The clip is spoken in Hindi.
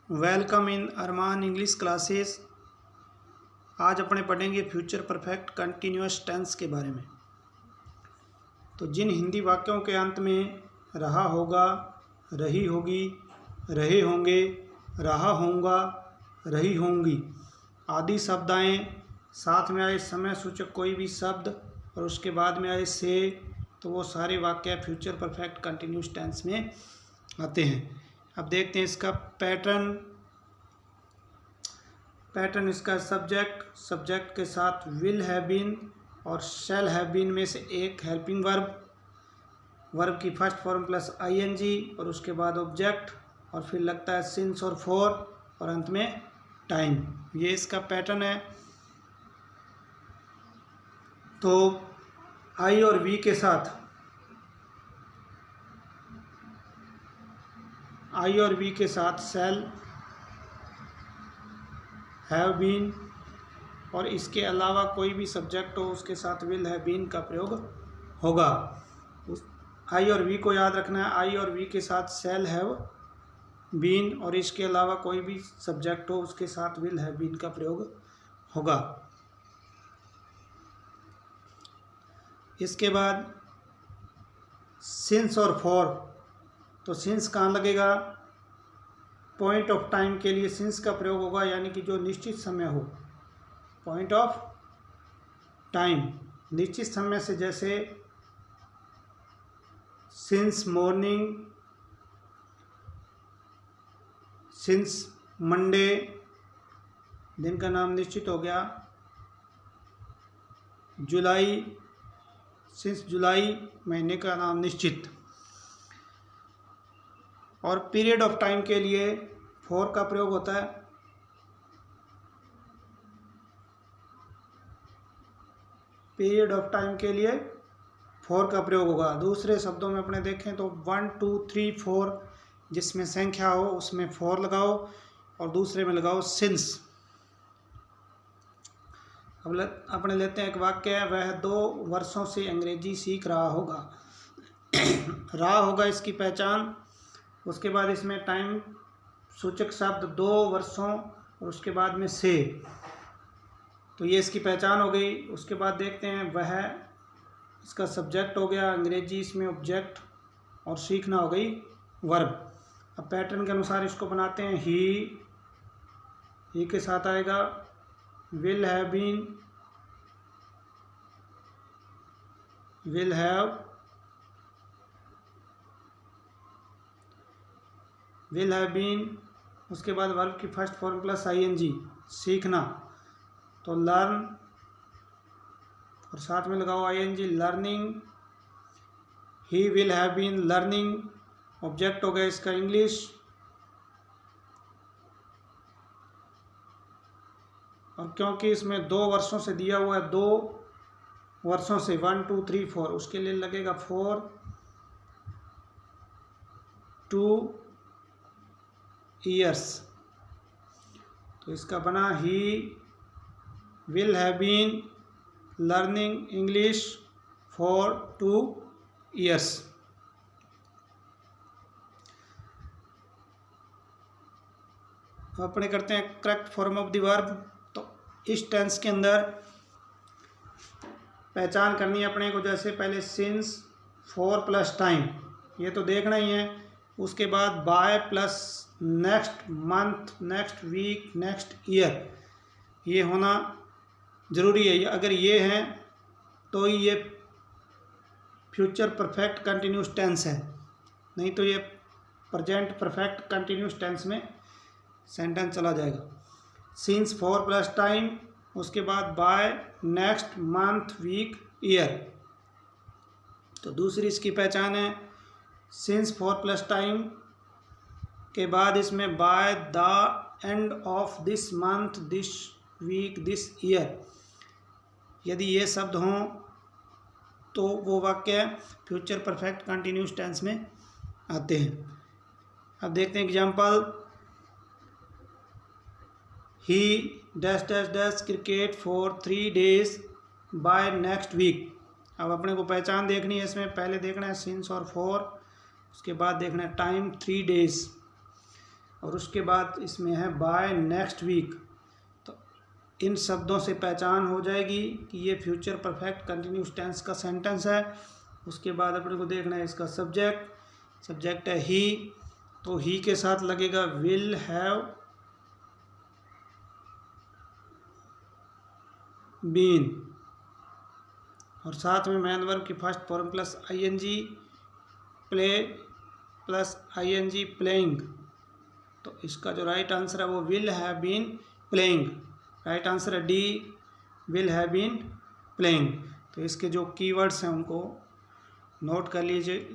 Welcome in Armaan English classes. आज अपने पढ़ेंगे फ्यूचर परफेक्ट कंटिन्यूअस टेंस के बारे में। तो जिन हिंदी वाक्यों के अंत में रहा होगा, रही होगी, रहे होंगे, रहा होऊंगा, रही होंगी आदि शब्द आए, साथ में आए समय सूचक कोई भी शब्द और उसके बाद में आए से, तो वो सारे वाक्य फ्यूचर परफेक्ट कंटिन्यूअस टेंस में आते हैं। अब देखते हैं इसका पैटर्न इसका सब्जेक्ट के साथ विल हैव बीन और शैल हैव बीन में से एक हेल्पिंग वर्ब की फर्स्ट फॉर्म प्लस आईएनजी और उसके बाद ऑब्जेक्ट और फिर लगता है सिंस और फॉर और अंत में टाइम। ये इसका पैटर्न है। तो आई और वी के साथ शैल हैव बीन और इसके अलावा कोई भी सब्जेक्ट हो उसके साथ विल हैव बीन का प्रयोग होगा। आई और वी को याद रखना है। आई और वी के साथ शैल हैव बीन और इसके अलावा कोई भी सब्जेक्ट हो उसके साथ विल हैव बीन का प्रयोग होगा। इसके बाद सिंस और फॉर। तो सिंस कहाँ लगेगा? पॉइंट ऑफ टाइम के लिए सिंस का प्रयोग होगा, यानी कि जो निश्चित समय हो। पॉइंट ऑफ टाइम निश्चित समय से, जैसे सिंस मॉर्निंग, सिंस मंडे, दिन का नाम निश्चित हो गया। जुलाई, सिंस जुलाई महीने का नाम निश्चित। और पीरियड ऑफ टाइम के लिए फॉर का प्रयोग होता है। पीरियड ऑफ टाइम के लिए फॉर का प्रयोग होगा। दूसरे शब्दों में अपने देखें तो 1 2 3 4 जिसमें संख्या हो उसमें फॉर लगाओ और दूसरे में लगाओ सिंस। अब अपने लेते हैं एक वाक्य है, वह 2 वर्षों से अंग्रेजी सीख रहा होगा। रहा होगा इसकी पहचान। उसके बाद इसमें टाइम सूचक शब्द 2 वर्षों और उसके बाद में से, तो ये इसकी पहचान हो गई। उसके बाद देखते हैं वह, इसका सब्जेक्ट हो गया अंग्रेजी, इसमें ऑब्जेक्ट और सीखना हो गई वर्ब। अब पैटर्न के अनुसार इसको बनाते हैं। ही के साथ आएगा will have been, will have been. उसके बाद वर्ब की फर्स्ट फॉर्म प्लस आईएनजी, सीखना, तो लर्न और साथ में लगाओ ING, learning. He will have been learning. Object हो गया इसका इंग्लिश और क्योंकि इसमें 2 वर्षों से दिया हुआ है, 2 वर्षों से 1 2 3 4, उसके लिए लगेगा 4 2 ईयर्स। तो इसका बना he will have been learning English for 2 years. अपने करते हैं correct form of the verb. तो इस टेंस के अंदर पहचान करनी है अपने को, जैसे पहले सिंस, फॉर प्लस टाइम, ये तो देखना ही है। उसके बाद by plus next month, next week, next year, ये होना ज़रूरी है। अगर ये हैं तो ही ये फ्यूचर परफेक्ट कंटिन्यूस टेंस है, नहीं तो ये प्रेजेंट परफेक्ट कंटिन्यूस टेंस में सेंटेंस चला जाएगा। सिंस, फॉर प्लस टाइम, उसके बाद by, next month, week, year. तो दूसरी इसकी पहचान है सिंस, फॉर प्लस टाइम के बाद इसमें by the end of this month, this week, this year. यदि ये शब्द हों तो वो वाक्य फ्यूचर परफेक्ट कंटिन्यूस टेंस में आते हैं। अब देखते हैं example. He dash dash dash cricket for 3 days by next week. अब अपने को पहचान देखनी है, इसमें पहले देखना है सिंस और फॉर, उसके बाद देखना है टाइम 3 days और उसके बाद इसमें है बाय नेक्स्ट वीक। तो इन शब्दों से पहचान हो जाएगी कि ये फ्यूचर परफेक्ट कंटिन्यूस टेंस का सेंटेंस है। उसके बाद अपने को देखना है इसका सब्जेक्ट है ही, तो ही के साथ लगेगा विल हैव बीन, और साथ में मैन वर्ब की first form plus ING, play plus ING playing. तो इसका जो राइट आंसर है वो will have been playing. Right answer है D, will have been playing. तो इसके जो कीवर्ड्स हैं उनको नोट कर लीजिएगा।